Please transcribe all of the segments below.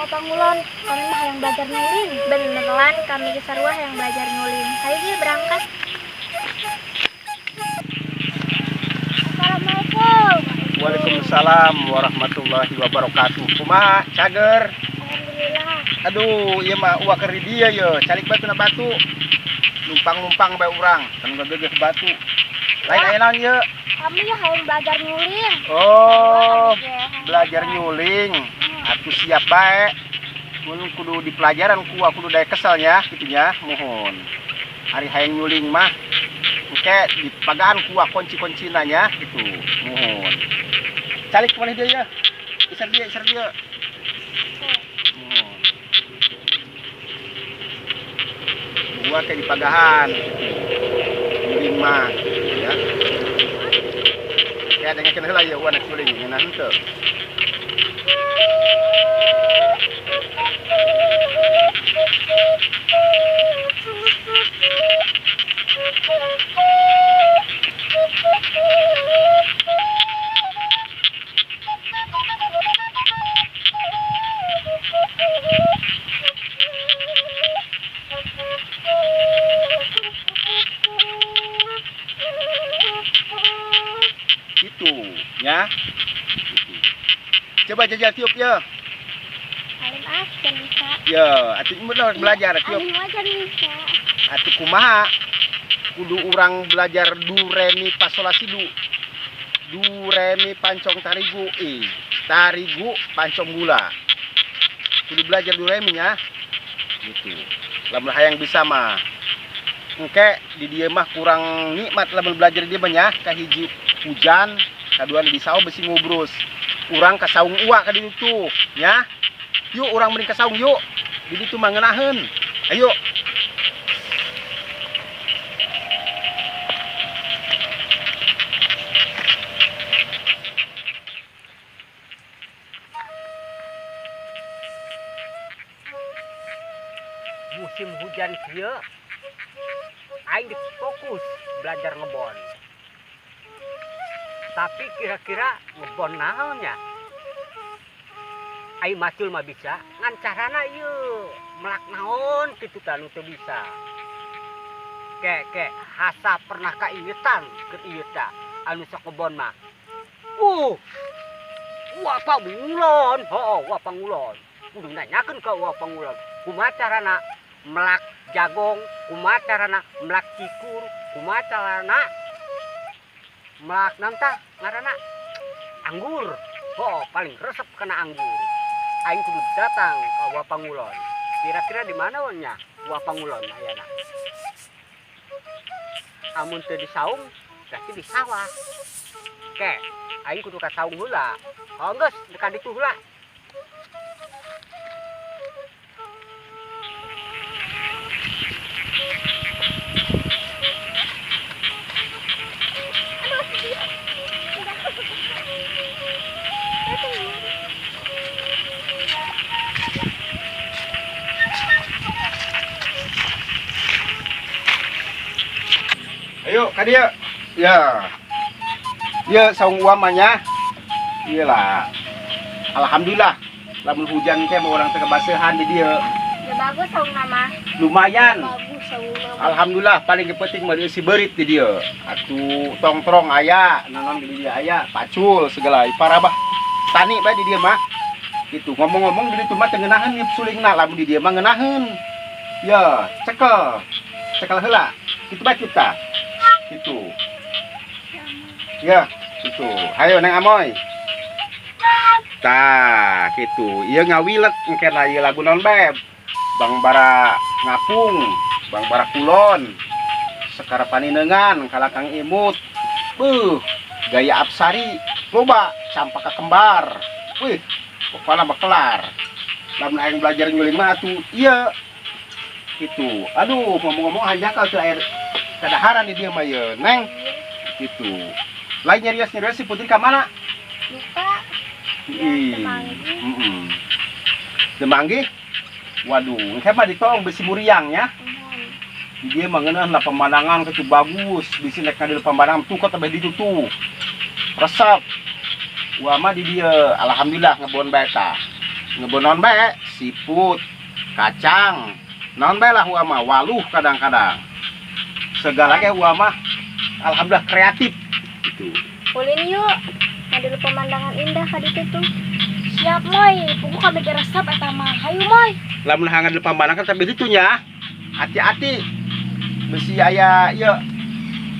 Pangulon, kami mah yang belajar nyuling. Beneran kami ke sarua yang belajar nyuling. Ayo dia berangkat. Assalamualaikum. Waalaikumsalam warahmatullahi wabarakatuh. Kumaha cager? Alhamdulillah. Aduh, ieu mah uwa keur di dieu ye. Calik batu na batu. Numpang-numpang bae urang, kan gegeh batu. Lain aya naon ye? Kami ya yang belajar nyuling. Oh, belajar nyuling. Atuh siap bae. Mun kudu di pelajaran kudu daya keselnya kitunya, mohon. Hari hayang nyuling mah engke di pagaan kunci-kuncina nya gitu. Mohon. Calik kemana dia ya? Isar dia. Mohon. Gua kayak di pagahan. Nyuling mah ya. Kayak dengekeun heula ya anak nyuling ngeunah henteu. Gitu ya. Coba jajal tiup ya. Alim aja bisa. Ya, atuh bener belajar tiup. Alim aja bisa. Atuh kumaha? Kudu urang belajar du re mi fa sol la si du. Du re mi pancong tarigu tarigu pancong gula. Kudu belajar du re mi nya. Gitu. Lamun hayang bisa mah. Engke di dieu mah kurang nikmat lamun belajar di dieu mah nya, kahiji hujan, kadua di saung besi ngubrus. Urang ka saung uwa ka ditu tuh, nya. Yuk urang mending ka saung yuk. Di ditu mah ngeunaheun. Ayo. Musim hujan kieu aing fokus belajar ngebon. Tapi kira-kira ngebon naonnya? Aing macul mah bisa, ngan carana ieu melak naon kitu tanu teu bisa. Ke hasa pernah kaingetan keur ieu tah anu sok ngebon mah. Wa Pangulon, heuh wa Pangulon. Kudu nanyakeun ka wa Pangulon. Kumaha carana melak jagong, kumaha carana melak cikur, kumaha carana melak nantah ngaranna anggur. Oh, paling resep kena anggur. Aing kudu datang ka Wa Pangulon. Kira-kira di mana nya Wa Pangulon ayana? Amun teu di saung, berarti di sawah. Ke, aing kudu ka saung heula. Oh, geus dekat ditu heula. Ayo ka dieu. Ya. Ieu saung uwa mah nya. Iyalah. Alhamdulillah. Lamun hujan teh mah urang teh kebasehan di dieu. Ya bagus saung nama. Lumayan. Bagus saung nama. Alhamdulillah paling penting mah si beurit di dieu. Atuh tongtrong aya, nanon di dieu aya, pacul segala parabah. Tani bae di dieu mah. Gitu ngomong-ngomong di ditu mah teu ngeunaheun ieu sulingna, lamun di dieu mah ngeunaheun. Ya, cekel. Cekel heula. Kitu bae kita. Gitu. Ya, gitu. Hayo Neng Amoy. Tah, gitu. Ieu ngawilet engke ieu lagu naon bae. Bang Bara ngapung, Bang Bara kulon. Sekara paninengan kalakang imut. Gaya Apsari. Loba campaka kembar. Wih, pokokna mah kelar. Lamun aing belajar nyuling mah atuh ieu. Gitu. Aduh, ngomong-ngomong hanjakal teu air kadaharan di dieu mah ye, Neng. Gitu. Lain nyarios si putri ka mana? Lupa. Heeh. Demanggih? Waduh, engke mah ditong besi muriang nya. Di dieu mah ngeunaheun lah pemandangan kitu bagus, bisi nek ngadieu pemandangan tuh kota bae ditu tuh. Resep. Wa mah di dieu alhamdulillah ngebon bae tah. ngebonon bae siput, kacang. Naon bae lah gua mah waluh kadang-kadang. Segala ge gua mah alhamdulillah kreatif gitu. Ulin yuk. Ada pemandangan indah ka ditu tuh. Siap moy, pokok kami geresep eta mah. Hayu moy. Lamun hangat di pambanan kan tapi itu nya. Hati-hati. Besi aya ieu.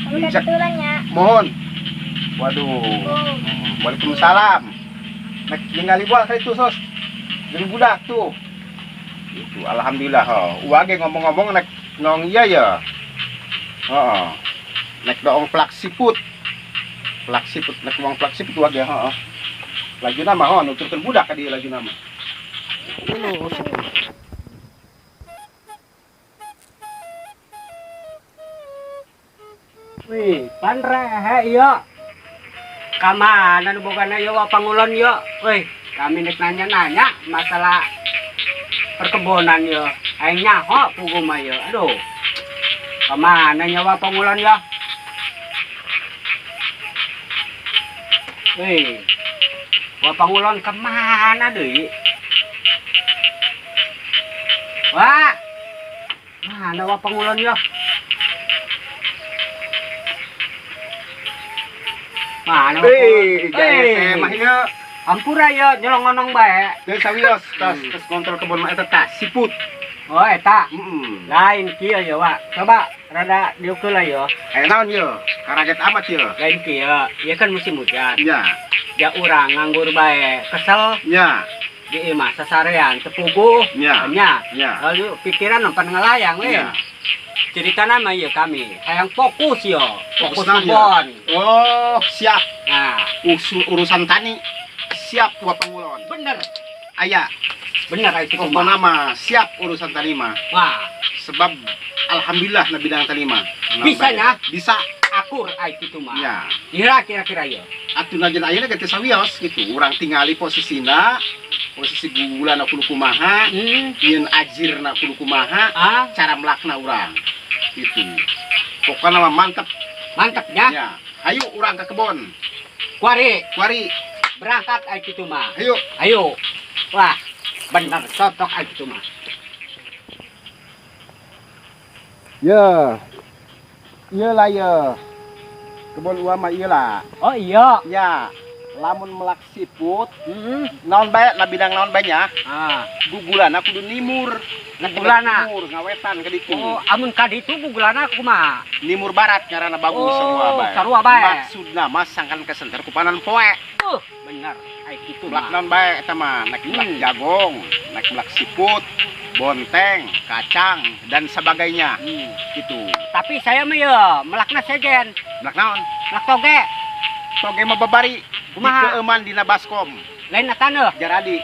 Kami kebetulan ya. Mohon. Waduh. Oh. Waalaikumsalam. Nek ningali buah kali itu sos. Jadi budak tuh. Itu alhamdulillah ho. Uage ngomong-ngomong nek ngong iya ya. Heeh. Nek doong plak siput. Plak siput nek ngomong plak siput uage heeh. Laju nama ho nuturkeun budak ka dieu laju nama. Wih, panrehe yo. Kamana nu bogana yo pangulon yo. Wih, kami nek nanya-nanya masalah perkebunan yo. Aing nyaho pugu mah yo. Aduh. Kamana nyawa pangulon yo? Wih. Wah pangulon kemana deui? Wah. Mana wah pangulon yo? Mana Saya mah ieu ampura ya nyolong-nonong bae. deui sawios tas kontrol kebun mah eta tah siput. Oh eta Heeh. lain kieu ya Wak. Coba rada diukeul lah ya. Aya naon ieu? Karaget amat ieu. Lain kieu, ieu kan musim hujan. Nya, Ya urang nganggur bae, kesel nya, di imah sasarean tepuguh. nya, Nya. nya. Lalu pikiran nempan ngelayang we. Nya. Cerita nama ya kami, hayang fokus yo. Fokus Fokus naon, ya? kebon. Oh, siap. Nah, Urusan tani siap gua pangulon. bener. Aya, Bener itu pokokna mah. mah siap urusan tani mah. Wah, Sebab alhamdulillah na bidang tani mah. Bisanya? Bisa. akur itu mah. Ya. Kira-kira ya. Atun aja ayeuna ge teh sawios gitu. Urang tingali posisina, posisi gugula na kudu kumaha, ieun ajirna kudu kumaha, Ah, cara melakna urang. Gitu. Pokokna mah mantep. mantapnya. Ya. Ayo urang ke kebon. Kuari Kuari. berangkat itu mah. Ayo. Ayo. Wah, bener cocok itu mah. Ya. Iyalah ya. Kebon uang mah iyalah. Oh iya. Ya. Lamun melak siput, Heeh. naon bae na bidang naon bae nya. Ah. Gugulana kudu nimur. Gugulana? Nimur ngawetan ka ditu. Oh, amun kaditu gugulana kumaha? Nimur barat ngaranna bagus Oh, sarua bae. sarua bae. Maksudna mah sangkan kesenter ku panan poe. Bener. Itu Melak mah. naon bae eta mah, nek melak jagong, nek melak siput, bonteng, kacang dan sebagainya. Gitu. Tapi saya mah ya melakna sejen. Melak naon? Melak toge. Toge mah babari. Kumaha? Dikeuman dina baskom. Lain na taneuh. Jaradi.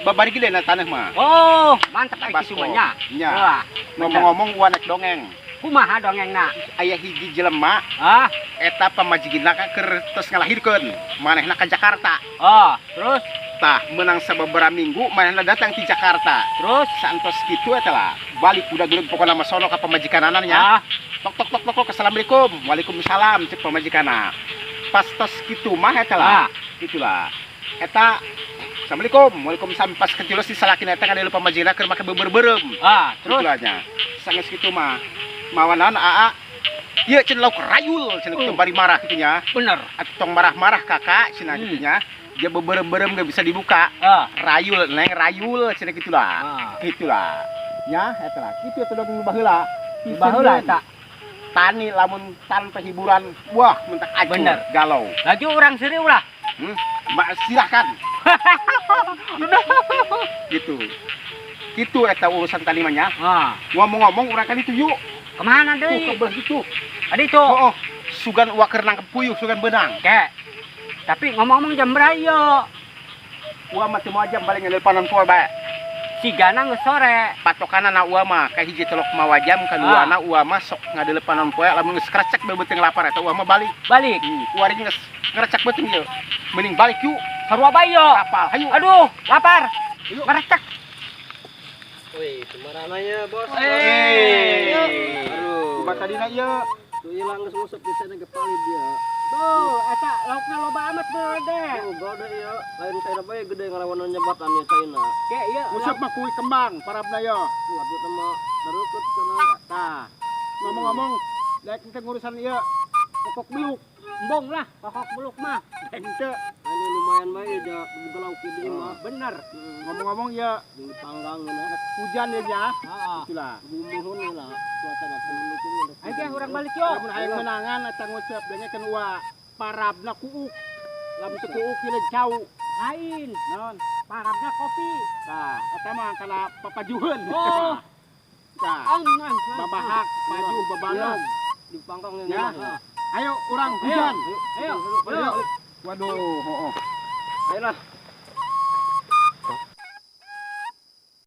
Babari gede na taneuh mah. Oh, mantap itu Baskom. mah nya. Nya. Wah, Ngomong-ngomong gua nek dongeng. kumaha dongengna? Aya hiji jelema Ah, eta pamajigina ka keur tos ngalahirkeun. Manehna ka Jakarta. oh, terus Tah menang sababaraha minggu manehna datang di Jakarta. terus Santos kitu eta lah. Balik udah geuleuh pokona mah sono ka pamajikanana nya. ah, Tok tok tok tok assalamualaikum. Waalaikumsalam cek pamajikana. Pas tos kitu mah eta lah. Itulah. Eta assalamualaikum. Waalaikumsalam pas kecilos di salakina eta kana pamajikana keur make beubeurem. ah, terus Itulah nya. Sanggeus kitu mah mawanan aa. Ieu cenah lauk rayul cenah kitu bari marah kitu nya. bener. Atuh tong marah-marah kakak cenah kitu nya. Dia beubeurem gak bisa dibuka. Ah, Rayul, neng rayul cenah kitulah. ah. Itulah. Ya, eta lah. Kitu eta dong baheula. Baheula eta. Tani lamun tanpa hiburan, wah mentak acur, Bener. galau. Lagi orang seri ulah. Mbak silahkan. Gitu. Gitu eta urusan tani mah nya. Ah, Ngomong-ngomong urang kan itu yuk. kemana Tuh deui? kebelah itu. Adi itu. Oh, sugan uak keur nangkep puyuh, sugan benang. Kek. Tapi ngomong-ngomong jam berapa? Uang mah teu aja balik ngelpanan poe bae. Sigana geus sore. Patokanana uang mah ka hiji telok mawa jam, kaduana uang mah sok ngadeulepanan poe lamun geus krecek beubeuteng lapar eta uang mah balik. Balik. Kuari geus ngerecek beuteung ieu. Mending balik yuk. Sarua bae yo. Kapal, hayu. Aduh, lapar. Yuk. Merecek. Wih, kemarananya bos. Hey. Aduh. Kumaha tadina ieu? Tuh hilang ngusuk di sana kepalit dia. Tuh, eta lauknya loba amat gede. Oh, gede ya. Lain saya bae gede ngalawan nyebatan ya China. Kayak ieu. Usap mah kuy kembang parabna yo. Waduh nama dareukeut kana. Tah. Ngomong-ngomong, lek kita ngurusan ieu pokok beluk. Embong lah, pokok beluk mah. Ente Ini lumayan bae ya buka lauk di mah. Bener. ngomong-ngomong ya Di panggang na. hujan ya nya. Heeh. Itulah. Bumuhun lah. Suasana pendukung. Ayo ge urang balik yo. Lamun hayang menangan eta ngucap denge kedua parabna kuuk. Lamun teu kuuk ieu cau. Lain. Naon? Parabna kopi. Tah, eta mah kana papajuheun. Oh. Tah. Angan. Babahak, pajuh, babalong. Di panggang Ya. ya. Ayo urang hujan. Ayo. Ayo. Waduh, hooh. Ayolah.